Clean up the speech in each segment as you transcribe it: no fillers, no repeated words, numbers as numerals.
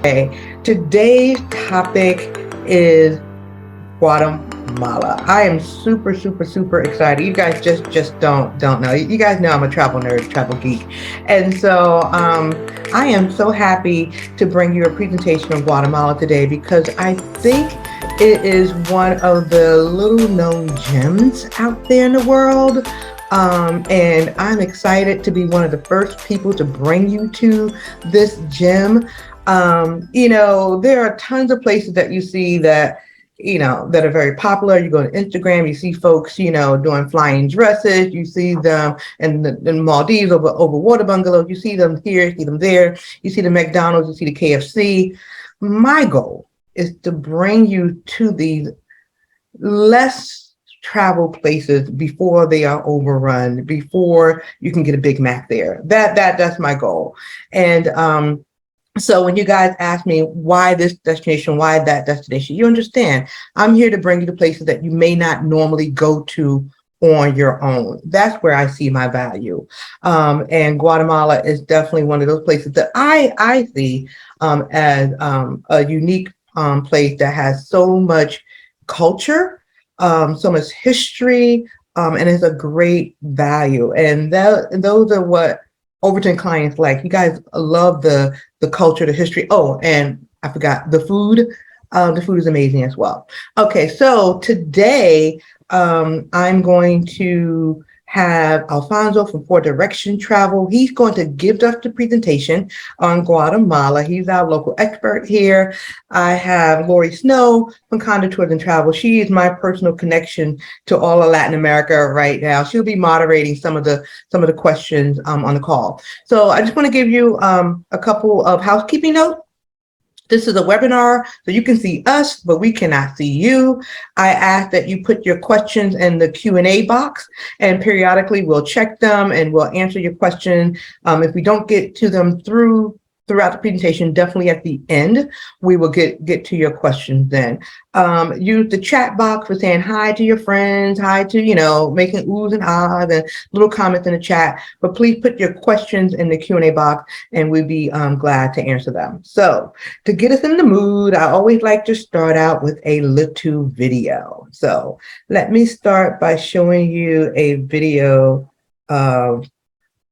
Today's topic is Guatemala. I am super, super, super excited. You guys just don't know. You guys know I'm a travel nerd, travel geek, and so I am so happy to bring you a presentation of Guatemala today because I think it is one of the little known gems out there in the world. And I'm excited to be one of the first people to bring you to this gem. There are tons of places that you see that are very popular. You go to Instagram, you see folks, doing flying dresses. You see them in Maldives over water bungalows. You see them here, you see them there. You see the McDonald's, you see the KFC. My goal is to bring you to these less traveled places before they are overrun, before you can get a Big Mac there. That's my goal. And so when you guys ask me why this destination, why that destination, you understand I'm here to bring you to places that you may not normally go to on your own. That's where I see my value. And Guatemala is definitely one of those places that I see as a unique place that has so much culture, so much history, and it's a great value. And those are what Overton clients like. You guys love the culture, the history. Oh, and I forgot the food. The food is amazing as well. Okay, so today I'm going to have Alfonso from Four Direction Travel. He's going to give us the presentation on Guatemala. He's our local expert here. I have Lori Snow from Condor Tours and Travel. She is my personal connection to all of Latin America right now. She'll be moderating some of the questions on the call. So I just want to give you a couple of housekeeping notes. This is a webinar, so you can see us, but we cannot see you. I ask that you put your questions in the Q&A box, and periodically we'll check them and we'll answer your question. If we don't get to them throughout the presentation, definitely at the end, we will get to your questions then. Use the chat box for saying hi to your friends, hi to, making oohs and ahs and little comments in the chat, but please put your questions in the Q&A box and we'd be glad to answer them. So to get us in the mood, I always like to start out with a little video. So let me start by showing you a video about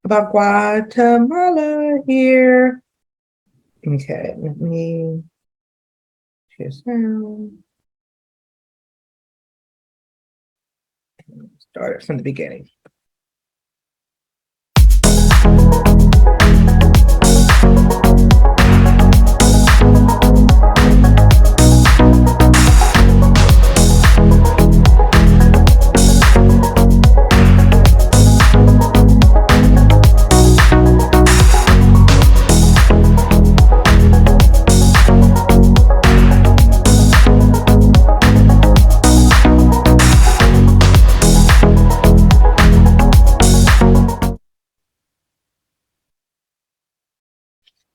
Guatemala here. Okay, let me share sound. Start it from the beginning.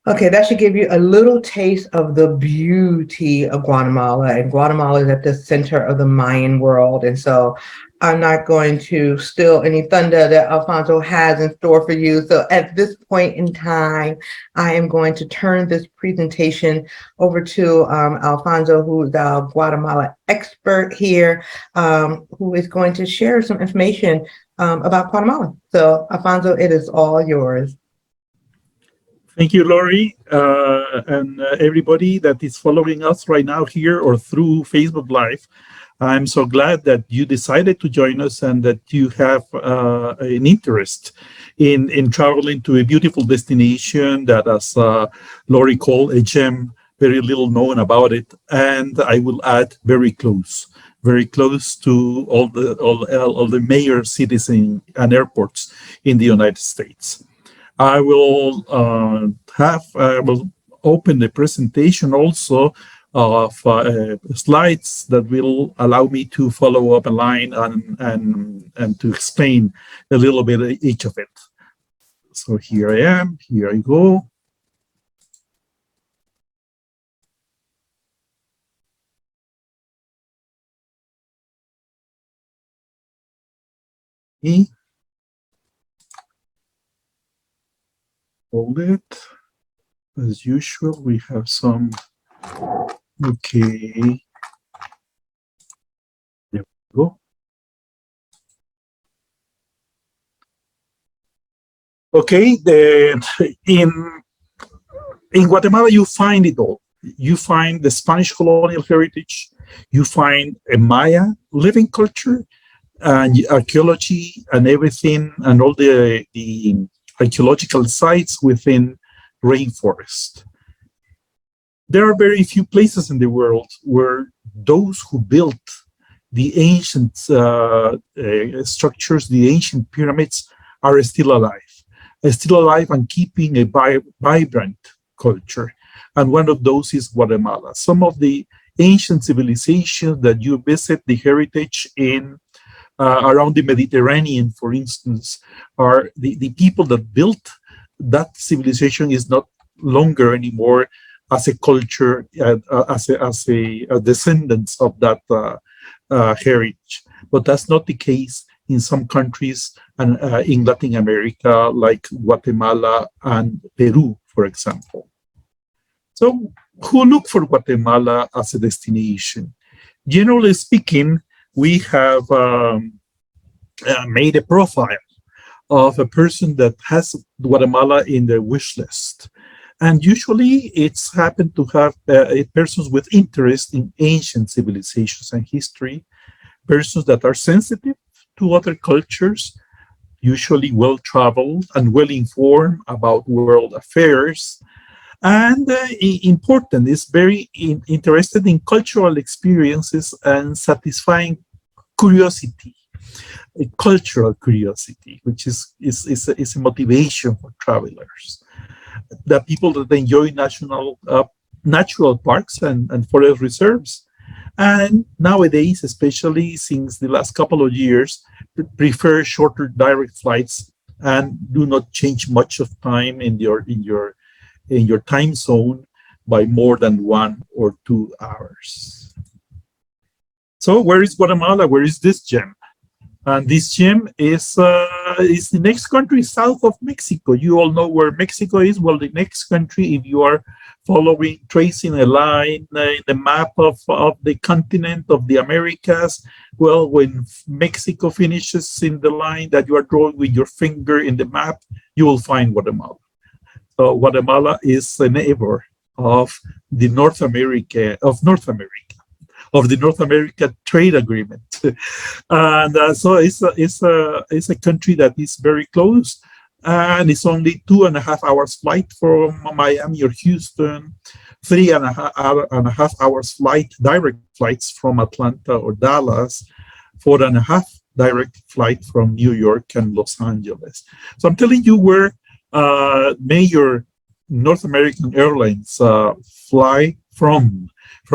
Okay, that should give you a little taste of the beauty of Guatemala. And Guatemala is at the center of the Mayan world. And so I'm not going to steal any thunder that Alfonso has in store for you. So at this point in time, I am going to turn this presentation over to Alfonso, who is our Guatemala expert here, who is going to share some information about Guatemala. So Alfonso, it is all yours. Thank you, Lori, and everybody that is following us right now here or through Facebook Live. I'm so glad that you decided to join us and that you have an interest in traveling to a beautiful destination that, as Lori called, a gem, very little known about it, and I will add very close to all the major cities and airports in the United States. I will will open the presentation also of slides that will allow me to follow up a line and to explain a little bit of each of it. So here I am. Here I go. Hold it. As usual, we have some. Okay, there we go. Okay, in Guatemala, you find it all. You find the Spanish colonial heritage, you find a Maya living culture, and archaeology and everything, and all the archaeological sites within rainforest. There are very few places in the world where those who built the ancient structures, the ancient pyramids, are still alive and keeping a vibrant culture. And one of those is Guatemala. Some of the ancient civilizations that you visit, the heritage in around the Mediterranean, for instance, are the people that built that civilization is not longer anymore as a culture, as a descendants of that heritage. But that's not the case in some countries and in Latin America, like Guatemala and Peru, for example. So, who look for Guatemala as a destination? Generally speaking, we have made a profile of a person that has Guatemala in their wish list. And usually it's happened to have persons with interest in ancient civilizations and history, persons that are sensitive to other cultures, usually well traveled and well informed about world affairs. And important is very interested in cultural experiences and satisfying curiosity, a cultural curiosity, which is a motivation for travelers. The people that enjoy natural parks and forest reserves, and nowadays, especially since the last couple of years, prefer shorter direct flights and do not change much of time in your time zone by more than 1 or 2 hours. So where is Guatemala? Where is this gem? And this gem is the next country south of Mexico. You all know where Mexico is. Well, the next country, if you are tracing a line in the map of the continent of the Americas, well, when Mexico finishes in the line that you are drawing with your finger in the map, you will find Guatemala. So Guatemala is a neighbor of the North America, of the North America Trade Agreement, and so it's a country that is very close, and it's only 2.5 hours flight from Miami or Houston, 3.5 hours flight, direct flights from Atlanta or Dallas, 4.5 direct flight from New York and Los Angeles. So I'm telling you where major North American airlines fly from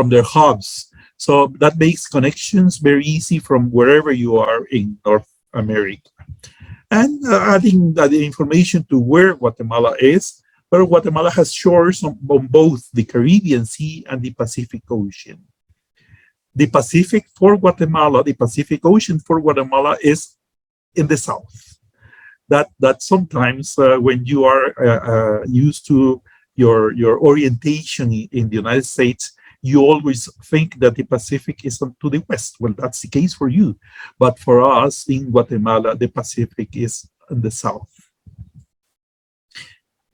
their hubs. So that makes connections very easy from wherever you are in North America. And adding the information to where Guatemala is, well, Guatemala has shores on both the Caribbean Sea and the Pacific Ocean. The Pacific Ocean for Guatemala is in the south. That sometimes when you are used to your orientation in the United States, you always think that the Pacific is to the west. Well, that's the case for you. But for us in Guatemala, the Pacific is in the south.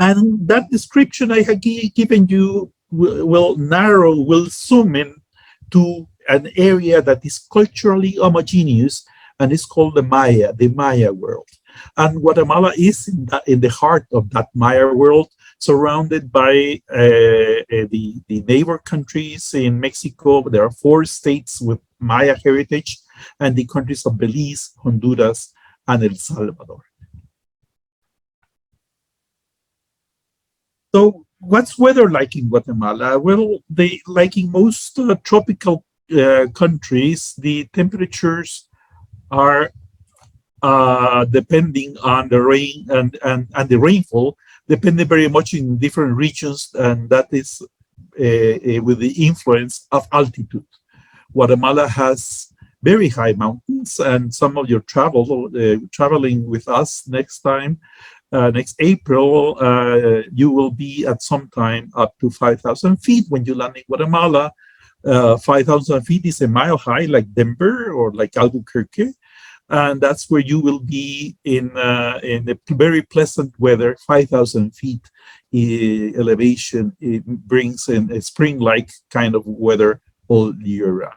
And that description I have given you will zoom in to an area that is culturally homogeneous, and it's called the Maya world. And Guatemala is in the heart of that Maya world, surrounded by the neighbor countries in Mexico. There are 4 states with Maya heritage, and the countries of Belize, Honduras, and El Salvador. So what's weather like in Guatemala? Well, like in most tropical countries, the temperatures are depending on the rain and the rainfall, depending very much in different regions, and that is with the influence of altitude. Guatemala has very high mountains, and some of your traveling with us next time next April, you will be at some time up to 5,000 feet when you land in Guatemala. 5,000 feet is a mile high, like Denver or like Albuquerque, and that's where you will be in a very pleasant weather. 5,000 feet elevation, it brings in a spring-like kind of weather all year round.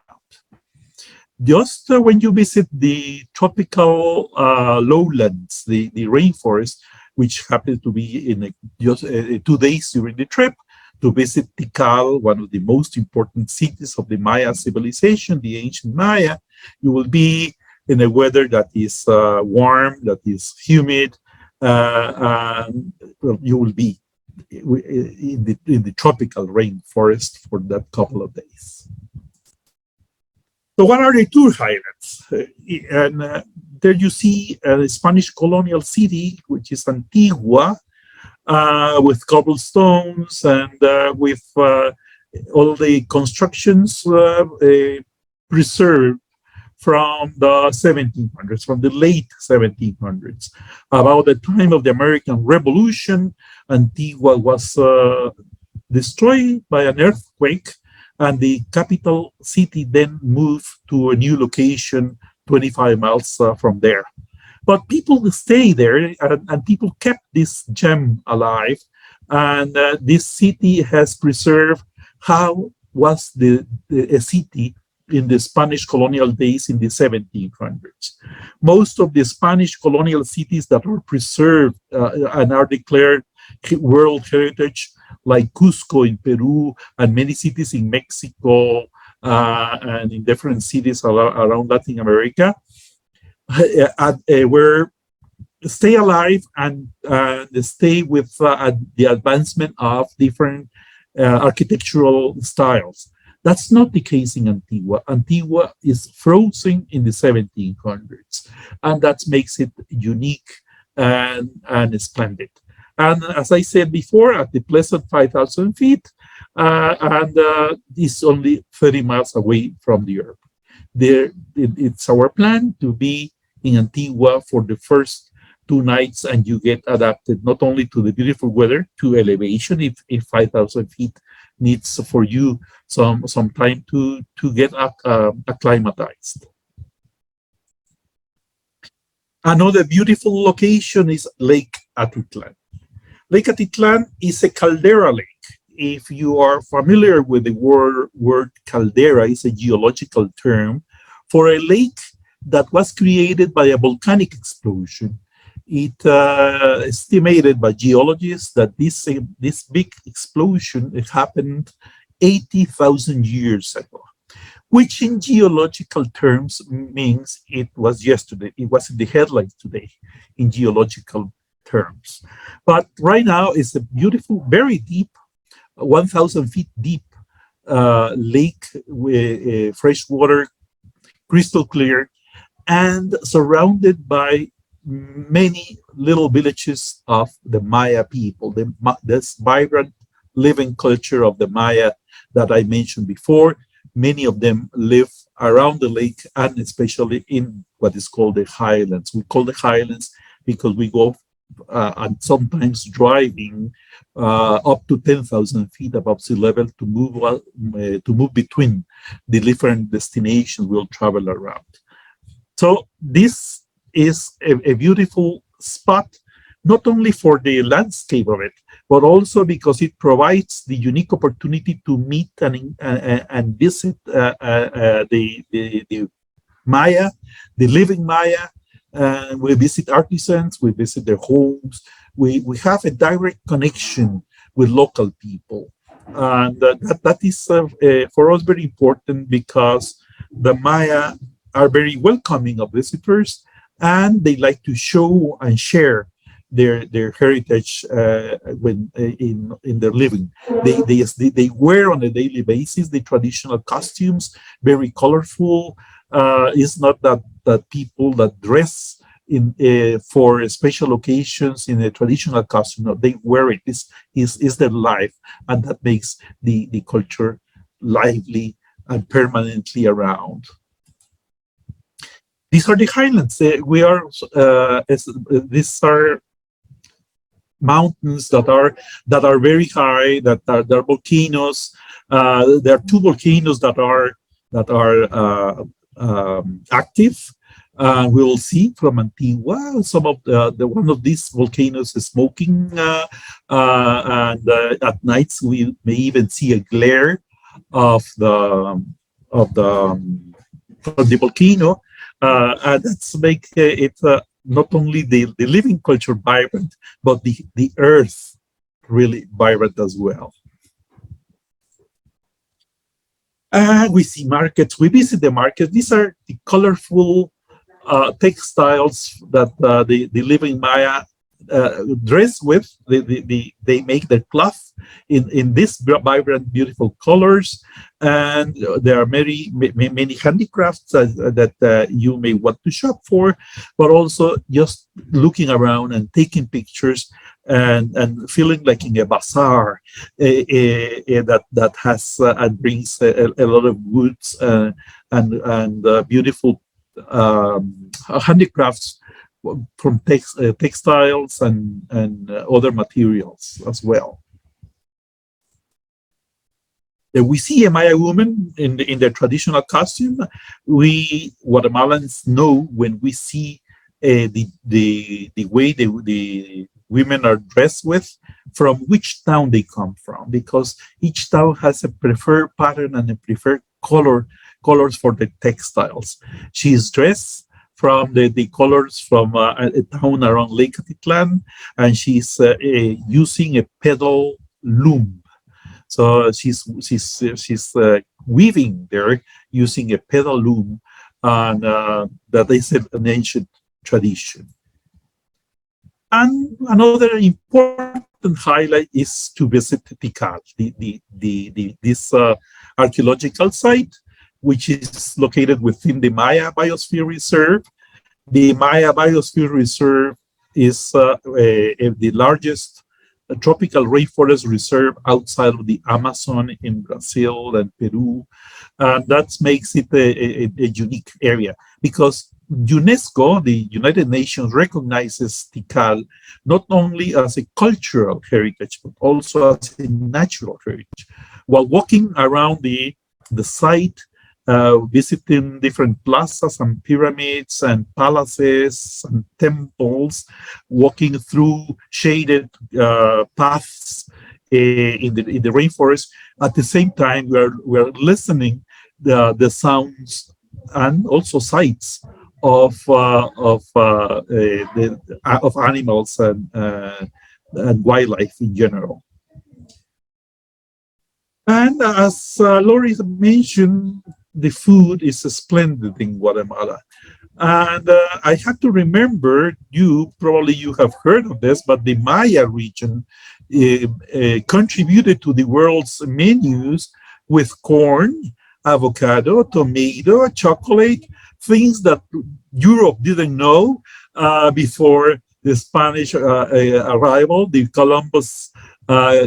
Just when you visit the tropical lowlands, the rainforest, which happens to be in just 2 days during the trip, to visit Tikal, one of the most important cities of the Maya civilization, the ancient Maya, you will be in a weather that is warm, that is humid. Well, you will be in the tropical rainforest for that couple of days. So what are the tour highlights? And there you see a Spanish colonial city, which is Antigua, with cobblestones and with all the constructions preserved from the 1700s, from the late 1700s. About the time of the American Revolution, Antigua was destroyed by an earthquake, and the capital city then moved to a new location 25 miles from there. But people stay there, and people kept this gem alive. And this city has preserved how was a city in the Spanish colonial days in the 1700s. Most of the Spanish colonial cities that are preserved and are declared World Heritage, like Cusco in Peru and many cities in Mexico and in different cities around Latin America, were stay alive and stay with the advancement of different architectural styles. That's not the case in Antigua. Antigua is frozen in the 1700s, and that makes it unique and splendid. And as I said before, at the pleasant 5,000 feet, and it's only 30 miles away from the Earth. It's our plan to be in Antigua for the first 2 nights, and you get adapted not only to the beautiful weather, to elevation, if 5,000 feet needs for you some time to get acclimatized. Another beautiful location is Lake Atitlan. Lake Atitlan is a caldera lake. If you are familiar with the word caldera, is a geological term for a lake that was created by a volcanic explosion. It estimated by geologists that this big explosion happened 80,000 years ago, which in geological terms means it was yesterday. It was in the headlines today in geological terms. But right now it's a beautiful, very deep, 1,000 feet deep lake with fresh water, crystal clear, and surrounded by many little villages of the Maya people, this vibrant living culture of the Maya that I mentioned before. Many of them live around the lake and especially in what is called the highlands. We call the highlands because we go and sometimes driving up to 10,000 feet above sea level to move between the different destinations we'll travel around. So this is a beautiful spot, not only for the landscape of it, but also because it provides the unique opportunity to meet and visit the Maya, the living Maya. We visit artisans, we visit their homes. We have a direct connection with local people. And that is for us very important because the Maya are very welcoming of visitors, and they like to show and share their heritage when in their living. They wear on a daily basis the traditional costumes, very colorful. It's not that people that dress in for special occasions in a traditional costume. No, they wear it. This is their life, and that makes the culture lively and permanently around. These are the highlands. These are mountains that are very high, that are there are volcanoes. There are two volcanoes that are active. We will see from Antigua some of the one of these volcanoes is smoking, and at nights we may even see a glare of the of the of the volcano, and that's make it not only the living culture vibrant, but the earth really vibrant as well. We see markets. We visit the markets. These are the colorful textiles that the living Maya dress with. They make their cloth in these vibrant, beautiful colors, and there are many handicrafts that you may want to shop for, but also just looking around and taking pictures and feeling like in a bazaar that has and brings a lot of goods and beautiful handicrafts from textiles and other materials as well. We see a Maya woman in their traditional costume. We Guatemalans know when we see the way the women are dressed with, from which town they come from, because each town has a preferred pattern and a preferred colors for the textiles. She is dressed from the colors from a town around Lake Atitlan, and she's using a pedal loom. So she's weaving there using a pedal loom, and that is an ancient tradition. And another important highlight is to visit Tikal, this archaeological site, which is located within the Maya Biosphere Reserve. The Maya Biosphere Reserve is the largest tropical rainforest reserve outside of the Amazon in Brazil and Peru. That makes it a unique area because UNESCO, the United Nations, recognizes Tikal not only as a cultural heritage, but also as a natural heritage. While walking around the site, visiting different plazas and pyramids and palaces and temples, walking through shaded paths in the rainforest. At the same time, we're listening the sounds and also sights of animals and wildlife in general. And as Lori mentioned, the food is splendid in Guatemala. And I had to remember, probably you have heard of this, but the Maya region contributed to the world's menus with corn, avocado, tomato, chocolate, things that Europe didn't know before the Spanish arrival, the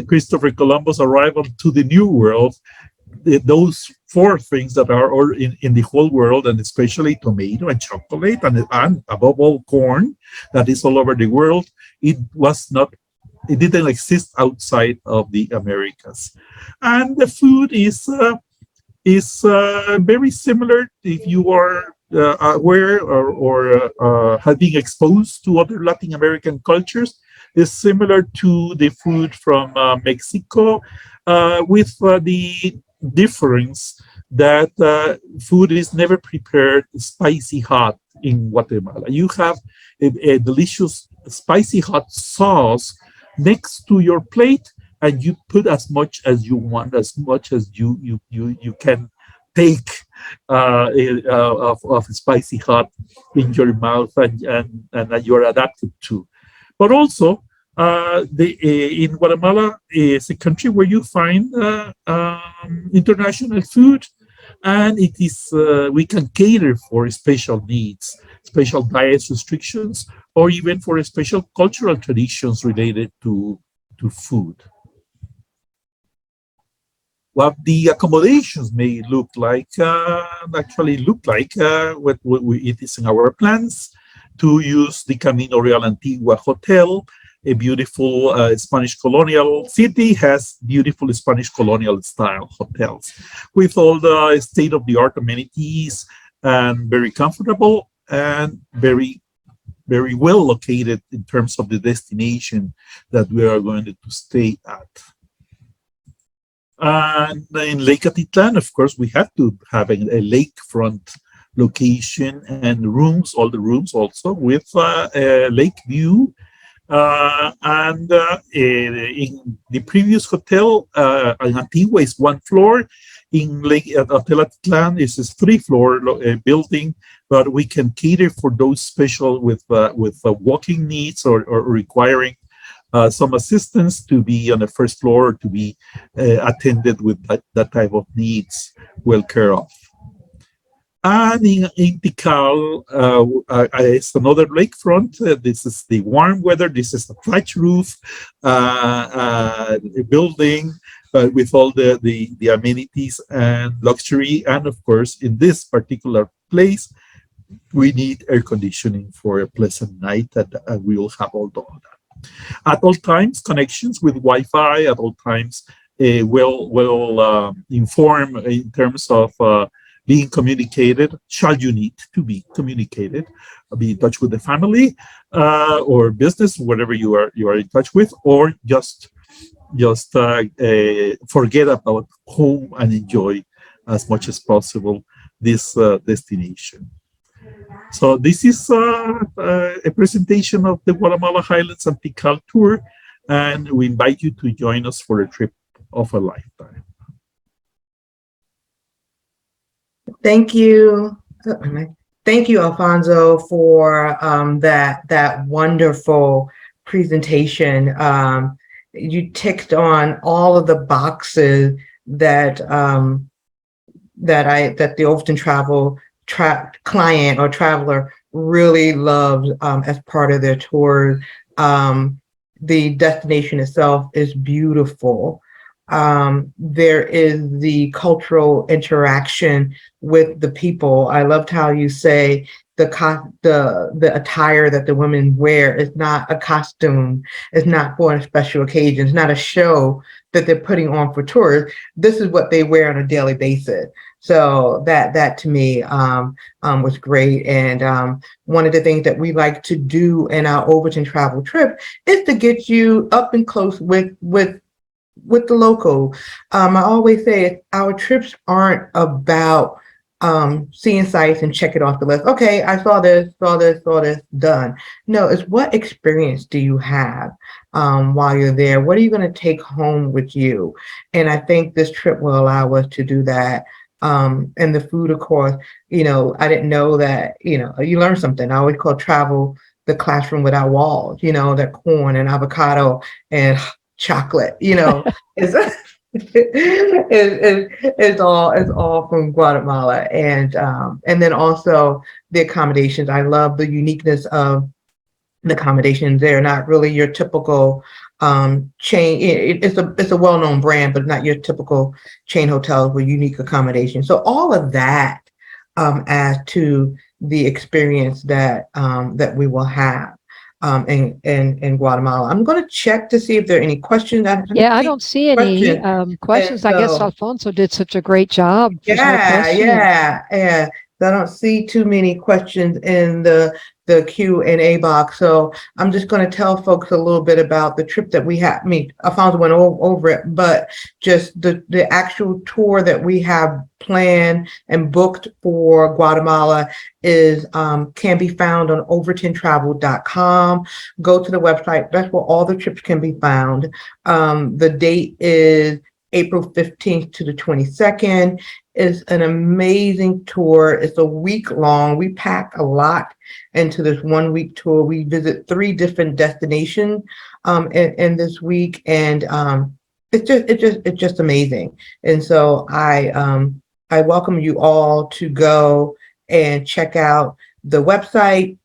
Christopher Columbus arrival to the New World. Those four things that are all in the whole world, and especially tomato and chocolate, and above all corn, that is all over the world. It didn't exist outside of the Americas, and the food is very similar if you are aware or have been exposed to other Latin American cultures. Is similar to the food from Mexico, with the difference that food is never prepared spicy hot in Guatemala. You have a delicious spicy hot sauce next to your plate, and you put as much as you want, as much as you can take of spicy hot in your mouth, and that you're adapted to. But also, in Guatemala is a country where you find international food, and it is we can cater for special needs, special diet restrictions, or even for special cultural traditions related to food. What the accommodations may look like, what it is in our plans to use the Camino Real Antigua Hotel. a beautiful Spanish colonial city, has beautiful Spanish colonial style hotels with all the state-of-the-art amenities and very comfortable and very well located in terms of the destination that we are going to stay at. And in Lake Atitlan, of course, we have to have a lakefront location and rooms, all the rooms also with a lake view. In the previous hotel, in Antigua is one floor. In Lake Hotel Atitlan is a three-floor building, but we can cater for those special with walking needs or requiring some assistance to be on the first floor or to be attended with that type of needs well care of. And in Tikal, it's another lakefront. This is the warm weather. This is the thatch roof building with all the amenities and luxury. And of course, in this particular place, we need air conditioning for a pleasant night, and we will have all that. At all times, connections with Wi-Fi. At all times, will inform in terms of being communicated. Shall you need to be communicated, be in touch with the family or business, whatever you are in touch with, or just forget about home and enjoy as much as possible this destination. So this is a presentation of the Guatemala Highlands and Tikal tour, and we invite you to join us for a trip of a lifetime. Thank you. Thank you, Alfonso, for that wonderful presentation. You ticked on all of the boxes that the Overton Travel client or traveler really loved as part of their tour. The destination itself is beautiful. There is the cultural interaction with the people. I loved how you say the attire that the women wear is not a costume. It's not for a special occasion. It's not a show that they're putting on for tourists. This is what they wear on a daily basis. So that to me was great. And one of the things that we like to do in our Overton Travel trip is to get you up and close with the local. I always say our trips aren't about seeing sites and check it off the list. Okay, I saw this, done. No, it's what experience do you have while you're there? What are you going to take home with you? And I think this trip will allow us to do that. And the food, of course, I didn't know that, you learn something. I always call travel the classroom without walls, that corn and avocado and chocolate, is it's all from Guatemala. And then also the accommodations. I love the uniqueness of the accommodations. They're not really your typical chain. It's a well-known brand, but not your typical chain hotels with unique accommodations. So all of that adds to the experience that we will have in Guatemala. I'm going to check to see if there are any questions. I don't see any questions. I guess Alfonso did such a great job. Yeah. I don't see too many questions in the Q&A box. So I'm just going to tell folks a little bit about the trip that we had. I mean, Alfonso went over it, but just the actual tour that we have planned and booked for Guatemala is can be found on overtontravel.com. Go to the website. That's where all the trips can be found. The date is April 15th to the 22nd. It's an amazing tour. It's a week long. We pack a lot into this 1 week tour. We visit 3 different destinations in this week, and it's just amazing. And so I welcome you all to go and check out the website.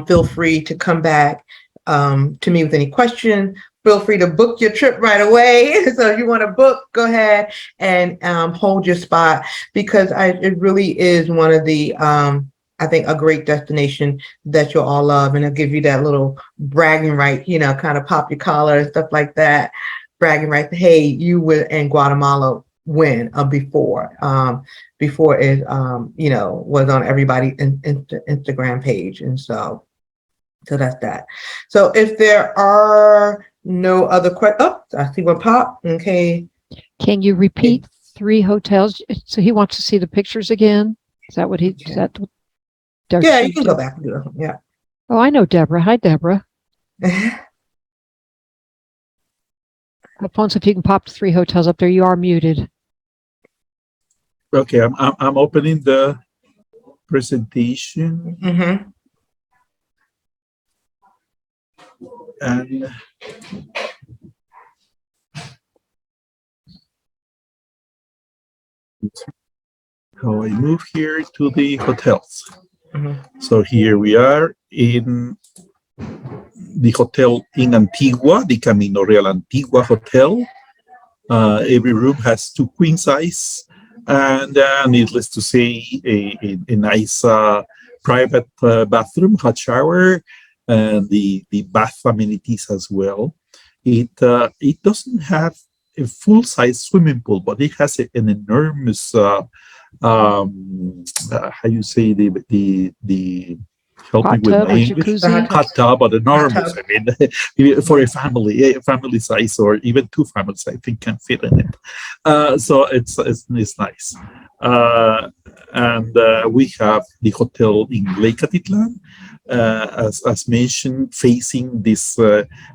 Feel free to come back to me with any questions. Feel free to book your trip right away. So if you want to book, go ahead and hold your spot, because it really is one of the I think a great destination that you'll all love, and it'll give you that little bragging right, kind of pop your collar and stuff like that. Bragging right, hey, you were in Guatemala when before it was on everybody's Instagram page, and so that's that. So if there are no other questions, I see one pop. Okay. Can you repeat 3 hotels? So he wants to see the pictures again. Is that what he? Is that? Yeah, you can go back and do it. Yeah. Oh, I know Deborah. Hi, Deborah. Alfonso, if you can pop the 3 hotels up there, you are muted. Okay, I'm opening the presentation. Mm-hmm. And how I move here to the hotels. Mm-hmm. So here we are in the hotel in Antigua, the Camino Real Antigua Hotel. Every room has 2 queen size, and needless to say, a nice private bathroom, hot shower, and the bath amenities as well. It doesn't have a full size swimming pool, but it has an enormous how you say the help hot me with tub my English. Hot tub, but enormous. I mean, for a family size, or even 2 families, I think can fit in it. So it's nice. And we have the hotel in Lake Atitlan, as mentioned, facing this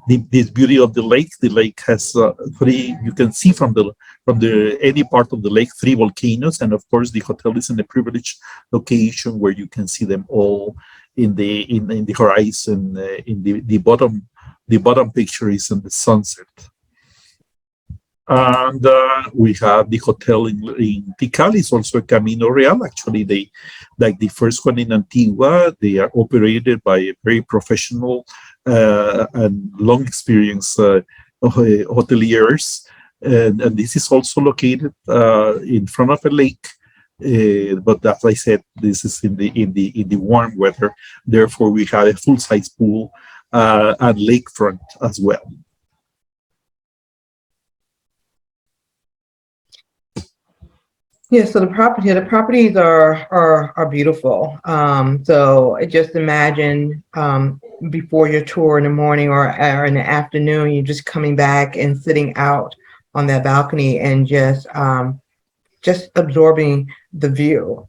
this beauty of the lake. The lake has 3. You can see from the any part of the lake 3 volcanoes, and of course the hotel is in a privileged location where you can see them all in the horizon. In the bottom picture is in the sunset. And we have the hotel in Tikal is also a Camino Real. Actually, they, like the first one in Antigua, they are operated by a very professional and long experience hoteliers. And this is also located in front of a lake. But as I said, this is in the warm weather. Therefore, we have a full size pool and lakefront as well. Yeah, so the properties are beautiful. So just imagine before your tour in the morning or in the afternoon, you're just coming back and sitting out on that balcony and just absorbing the view.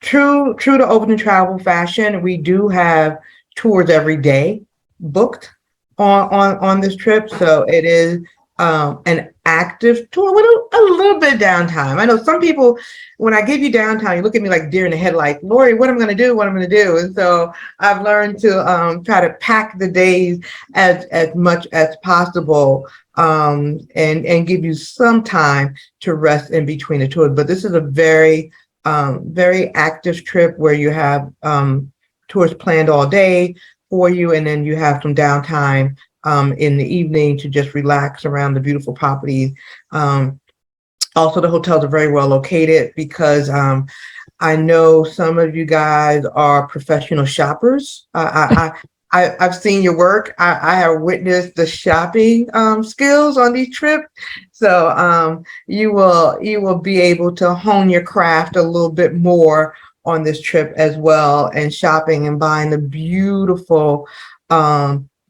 True to Overton Travel fashion, we do have tours every day booked on this trip, so it is an active tour with a little bit of downtime. I know some people, when I give you downtime, you look at me like deer in the headlights. Lori, what am I going to do? And so I've learned to try to pack the days as much as possible, and give you some time to rest in between the tours. But this is a very active trip where you have tours planned all day for you, and then you have some downtime in the evening to just relax around the beautiful properties. Also, the hotels are very well located because I know some of you guys are professional shoppers. I've seen your work. I have witnessed the shopping skills on these trips. So you will be able to hone your craft a little bit more on this trip as well, and shopping and buying the beautiful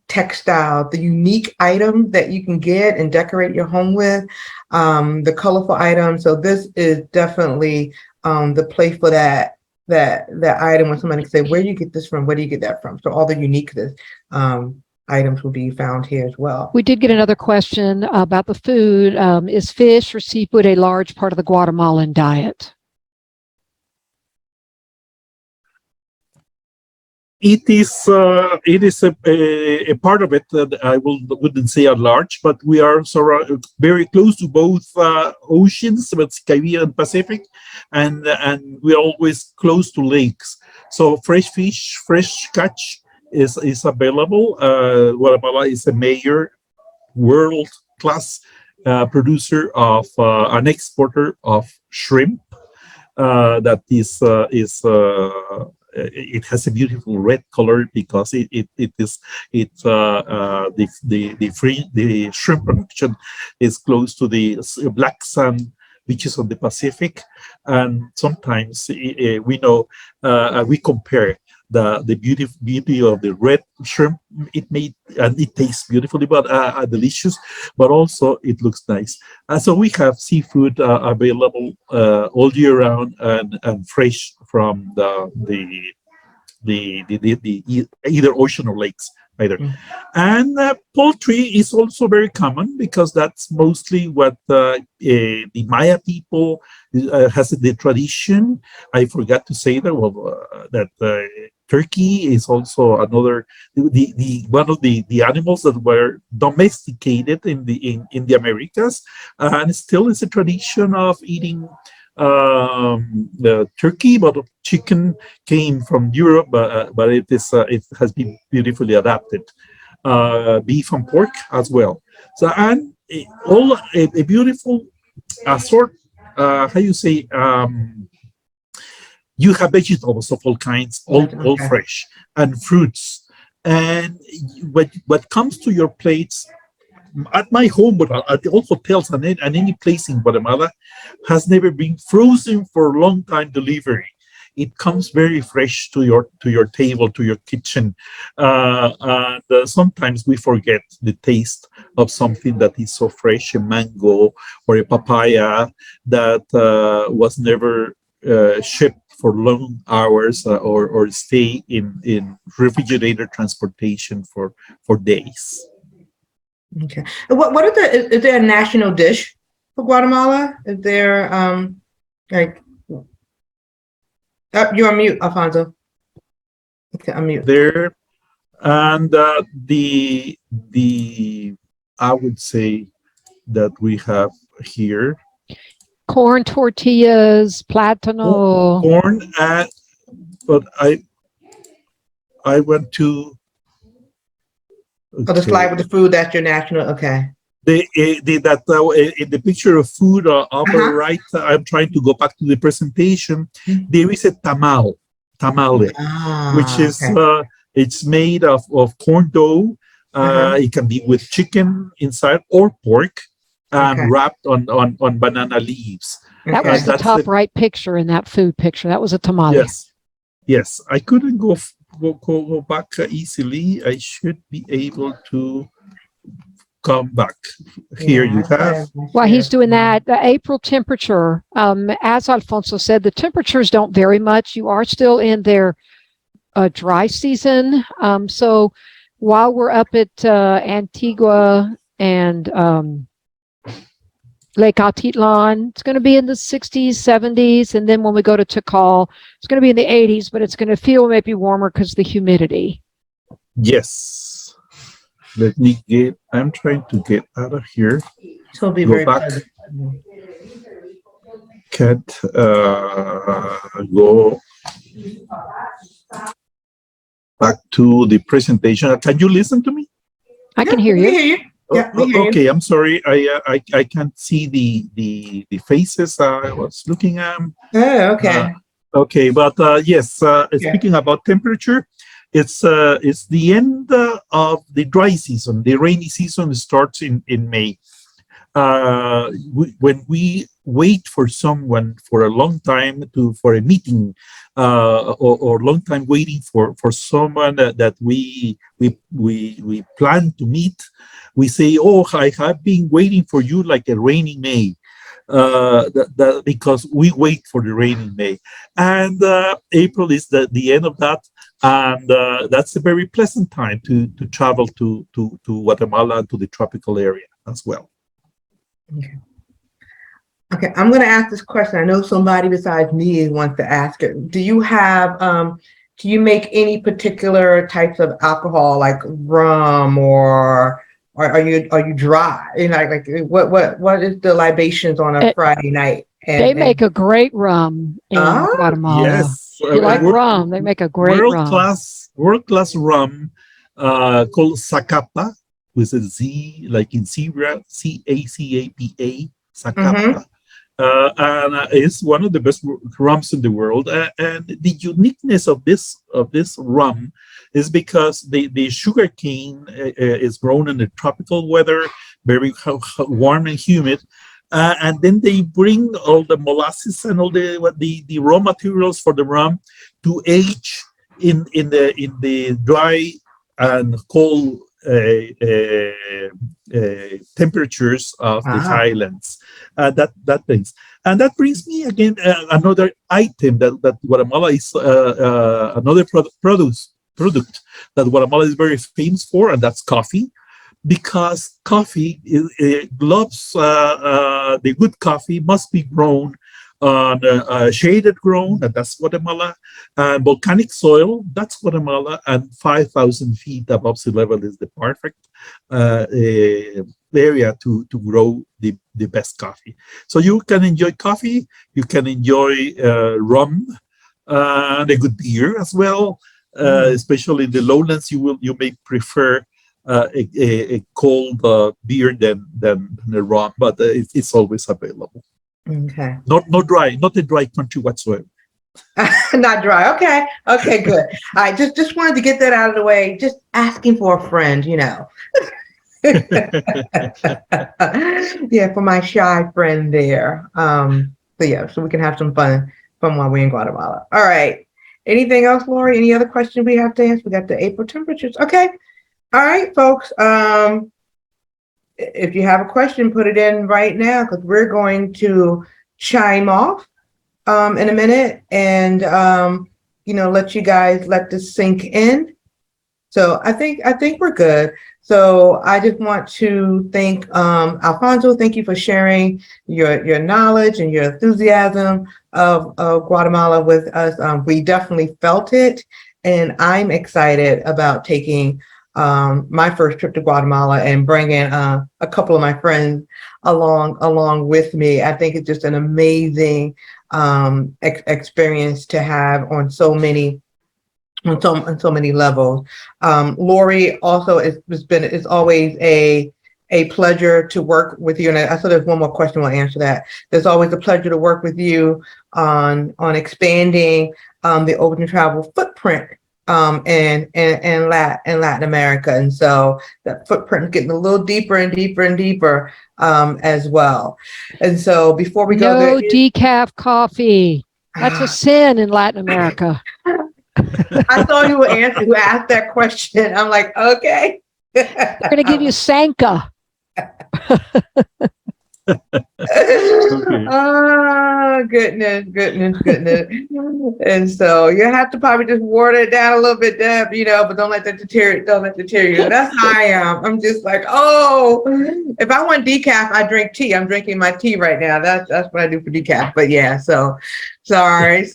textile, the unique items that you can get and decorate your home with, the colorful items. So this is definitely the place for that item when somebody can say, where do you get this from? Where do you get that from? So all the uniqueness items will be found here as well. We did get another question about the food. Is fish or seafood a large part of the Guatemalan diet? It is a part of it that I wouldn't say at large, but we are very close to both oceans, but Caribbean and Pacific, and we're always close to lakes. So fresh fish, fresh catch is available. Guatemala is a major world-class producer of an exporter of shrimp. That is it has a beautiful red color because the shrimp production is close to the black sand beaches of the Pacific, and sometimes we know we compare the beauty of the red shrimp it made, and it tastes beautifully, but delicious, but also it looks nice. So we have seafood available all year round and fresh from the either ocean or lakes either. And poultry is also very common because that's mostly what the Maya people has the tradition. I forgot to say that turkey is also another the one of the animals that were domesticated in the Americas, and still is a tradition of eating the turkey, but chicken came from Europe, but it has been beautifully adapted. Beef and pork as well. So and a beautiful sort. How you say? You have vegetables of all kinds, all fresh, and fruits. And what comes to your plates at my home, but at all hotels and any place in Guatemala, has never been frozen for a long time delivery. It comes very fresh to your table, to your kitchen, and sometimes we forget the taste of something that is so fresh, a mango or a papaya that was never shipped for long hours or stay in refrigerator transportation for days. Okay. What is there a national dish for Guatemala? Is there like you're on mute, Alfonso. Okay, unmute. There and the I would say that we have here corn tortillas, plátano. corn, but I went to. Okay. Oh, the slide with the food, that's your national, okay. In the picture of food upper right, I'm trying to go back to the presentation. There is a tamale, which is it's made of corn dough. It can be with chicken inside or pork, and wrapped on banana leaves. That was the top right picture in that food picture. That was a tamale. Yes. I couldn't go back easily. I should be able to come back. Here you have. While he's doing that, the April temperature, as Alfonso said, the temperatures don't vary much. You are still in their dry season. So while we're up at Antigua and Lake Atitlan, it's going to be in the 60s, 70s. And then when we go to Tikal, it's going to be in the 80s, but it's going to feel maybe warmer because of the humidity. Yes. I'm trying to get out of here. So be very back. Can't go back to the presentation. Can you listen to me? I can hear you. Yeah, okay, I'm sorry. I can't see the faces I was looking at. Oh, okay. Okay, but yes, speaking about temperature, it's the end of the dry season. The rainy season starts in May. When we wait for someone for a long time for a meeting, or long time waiting for someone that we plan to meet, we say, "Oh, I have been waiting for you like a rainy May," because we wait for the rainy May, and April is the end of that, and that's a very pleasant time to travel to Guatemala and to the tropical area as well. Okay, I'm going to ask this question. I know somebody besides me wants to ask it. Do you do you make any particular types of alcohol, like rum, or are you dry? You know, like what is the libations on a Friday night? They make a great rum in Guatemala. Yes, if you like rum, they make a great world class rum called Zacapa, with a Z, like in zebra, Cacapa. and it's one of the best rums in the world. And the uniqueness of this rum is because the sugar cane is grown in the tropical weather, very warm and humid. And then they bring all the molasses and all the raw materials for the rum to age in the dry and cold temperatures of the highlands. That things, and that brings me again another item that Guatemala is another product that Guatemala is very famous for, and that's coffee. Because coffee loves the good coffee must be grown on shaded ground, and that's Guatemala, and volcanic soil, that's Guatemala, and 5,000 feet above sea level is the perfect area to grow the best coffee. So you can enjoy coffee, you can enjoy rum, and a good beer as well. Especially in the lowlands, you may prefer a cold beer than a rum, but it's always available. Okay. Not dry, not a dry country whatsoever. Not dry. Okay, good. I just wanted to get that out of the way. Just asking for a friend, Yeah, for my shy friend there. So we can have some fun while we're in Guatemala. All right. Anything else, Lori? Any other questions we have to answer? We got the April temperatures. Okay. All right, folks. If you have a question, put it in right now, because we're going to chime off in a minute and let you guys let this sink in. So I think we're good. So I just want to thank Alfonso. Thank you for sharing your knowledge and your enthusiasm of Guatemala with us. We definitely felt it, and I'm excited about taking my first trip to Guatemala and bringing a couple of my friends along with me. I think it's just an amazing experience to have on so many levels. Lori, also, it's always a pleasure to work with you. And I saw there's one more question. We'll answer that. There's always a pleasure to work with you on expanding the Overton Travel footprint in Latin America. And so that footprint is getting a little deeper and deeper and deeper as well. And so before we go there, decaf coffee. That's a sin in Latin America. I saw who asked that question. I'm like, okay. They're going to give you Sanka. Oh, goodness. And so you have to probably just water it down a little bit, Deb, but don't let that deter you. That's how I am. I'm just like, if I want decaf, I drink tea. I'm drinking my tea right now. That's what I do for decaf. But yeah, so sorry.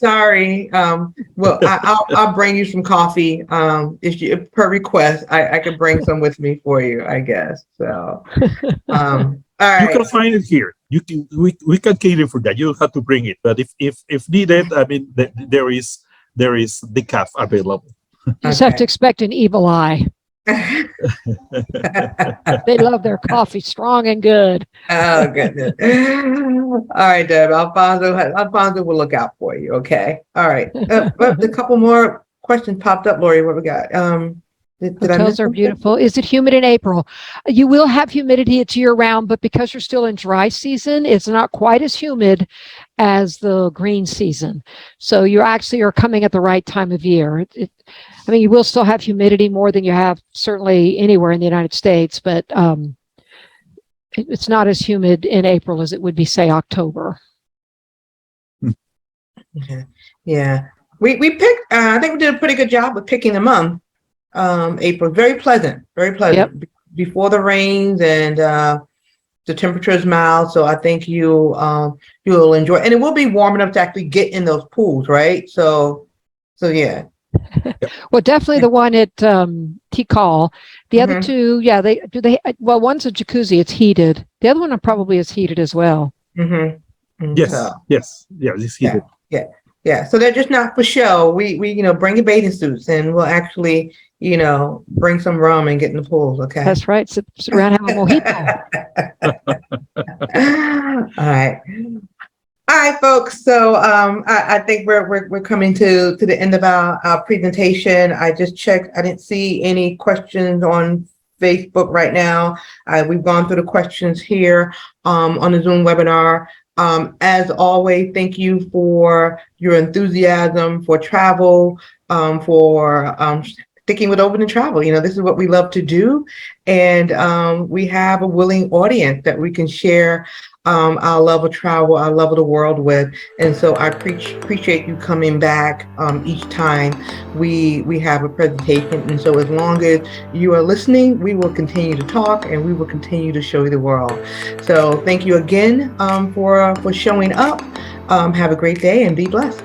Well, I'll bring you some coffee. If you, per request, I can bring some with me for you, I guess. So all right. You can find it here. We can cater for that. You don't have to bring it, but if needed, I mean, there is decaf available. You just have to expect an evil eye. They love their coffee strong and good. Oh, goodness. All right, Deb. Alfonso will look out for you. Okay. All right. A couple more questions popped up, Lori. What we got? Hotels are beautiful. Is it humid in April? You will have humidity. It's year round, but because you're still in dry season, it's not quite as humid as the green season. So you actually are coming at the right time of year. You will still have humidity more than you have certainly anywhere in the United States, but it's not as humid in April as it would be, say, October. Yeah. We picked, I think we did a pretty good job with picking the month. April, very pleasant. Yep. Before the rains, and the temperature is mild, so I think you'll enjoy, and it will be warm enough to actually get in those pools, right? So yeah. Well, definitely the one at Tikal. The other two, well, one's a jacuzzi, it's heated. The other one probably is heated as well. Yes, it's heated. Yeah. So they're just not for show. We bring your bathing suits, and we'll actually bring some rum and get in the pools. Okay. That's right. Sit around, have a mojito. All right. folks. So I think we're coming to the end of our presentation. I just checked. I didn't see any questions on Facebook right now. We've gone through the questions here on the Zoom webinar. As always, thank you for your enthusiasm for travel, for sticking with Overton Travel. You know, this is what we love to do. And we have a willing audience that we can share our love of travel, our love of the world with. And so I appreciate you coming back each time we have a presentation. And so as long as you are listening, we will continue to talk and we will continue to show you the world. So thank you again for showing up. Have a great day and be blessed.